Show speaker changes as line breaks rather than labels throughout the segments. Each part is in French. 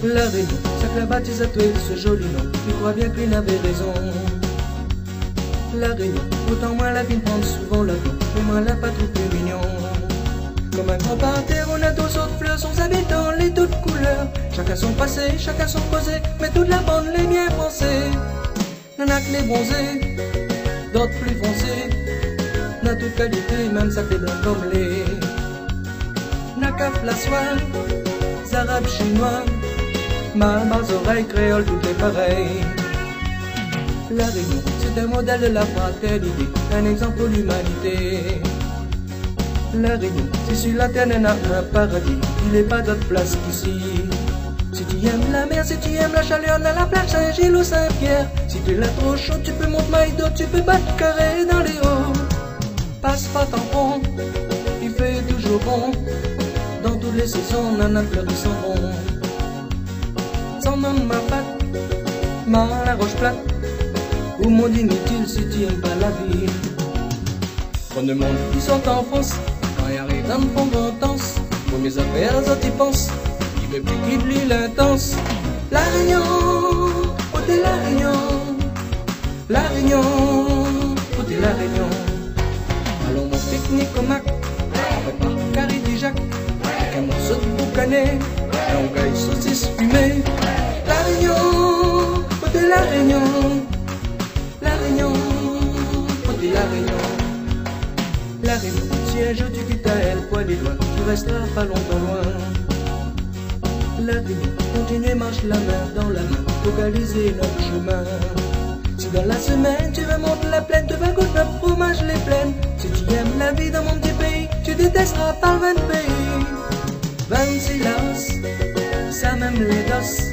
La Réunion, ça que la bâtisse à toi ce joli nom. Tu crois bien qu'il avait raison. La Réunion, autant moi la ville prend souvent l'avion, mais moi la pas trop plus mignon. Comme un grand parterre, on a tous autres fleurs, sans habitants, les toutes couleurs. Chacun son passé, chacun son causé, mais toute la bande les miens pensés. N'en a que les bronzés, d'autres plus foncés. N'a toute qualité, même ça fait blanc comme les. N'a qu'à la soie, arabes, chinois, mamas, oreilles, créoles, toutes les pareilles. La Réunion, c'est un modèle de la fraternité, un exemple pour l'humanité. La Réunion, c'est sur la terre n'a un paradis, il n'est pas d'autre place qu'ici. Si tu aimes la mer, si tu aimes la chaleur, on a la plage Saint-Gilles ou Saint-Pierre. Si tu l'as trop chaud, tu peux monter Maïdo, tu peux battre carré dans les hauts. Passe pas tampon, il fait toujours bon. Dans toutes les saisons, on en a fleurs qui sont bons. Sans nom ma patte, la roche plate, ou mon inutile si tu aimes pas la ville. Prends de monde qui sont en France, quand il arrive dans le fond d'entense, pour mes affaires, autres y pensent, il veut plus qu'il lit l'intense. La Réunion, où t'es la Réunion? La Réunion, où t'es la Réunion? Allons mon pique-nique au Mac, avec par Carré Jacques, avec un morceau de boucanet, un gaille saucisse fumée. La Réunion, où t'es la Réunion? La Réunion, où t'es la Réunion? La Réunion, si un jour tu quittes à elle, poil et loin, tu resteras pas longtemps loin. La Réunion, continue, marche la main dans la main, focaliser notre chemin. Si dans la semaine tu veux monter la plaine, tu vas goûter notre fromage les plaines. Si tu aimes la vie dans mon petit pays, tu détesteras par 20 pays. 26 las, ça même les dosses,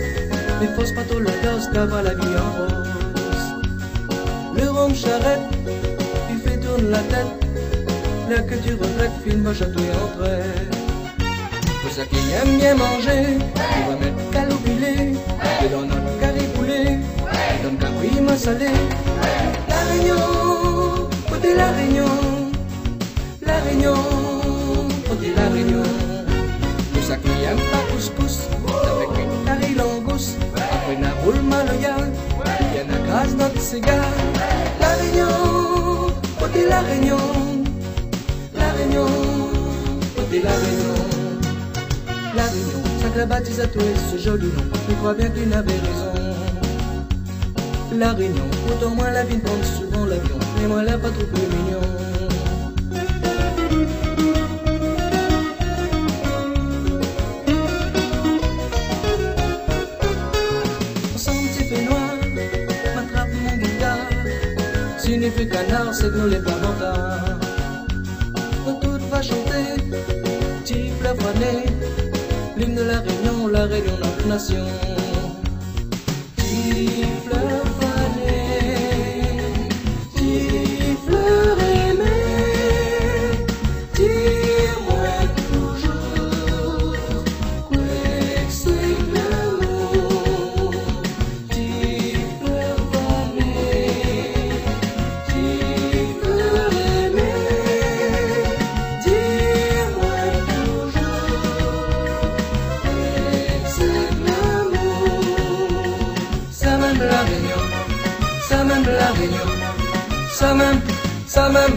mais fausse pas trop la dose d'avoir la vie en rose. Le rhum charrette, il fait tourner la tête. Là que tu regrettes, film va chatouiller entre elles. Pour ça qui aime bien manger, tu vas mettre calopilé, et dans notre carré poulet, comme capri m'a salé. La Réunion, où t'es la Réunion? La Réunion, où t'es la Réunion? Pour ça qui aime pas couscous, avec une carré langouste, après une roule maloya, il y en a grâce dans le cigare. La Réunion, où t'es la Réunion? La Réunion, où t'es la Réunion? La Réunion, ça que la bâtisse à toi ce joli nom, je crois bien qu'il avait raison. La Réunion, autant moins la ville prend souvent l'avion, mais moi là pas trop plus mignon. Ensemble petit fait noir, m'attrape mon guitare, signifie canard, c'est que nous les pas mentards. Chanter, petit fleur fané, l'hymne de la Réunion, notre nation. Petit fleur fané, petit fleur aimée, dis-moi toujours que c'est l'amour. Petit fleur fané, petit fleur aimée. La Réunion, ça même la Réunion, ça même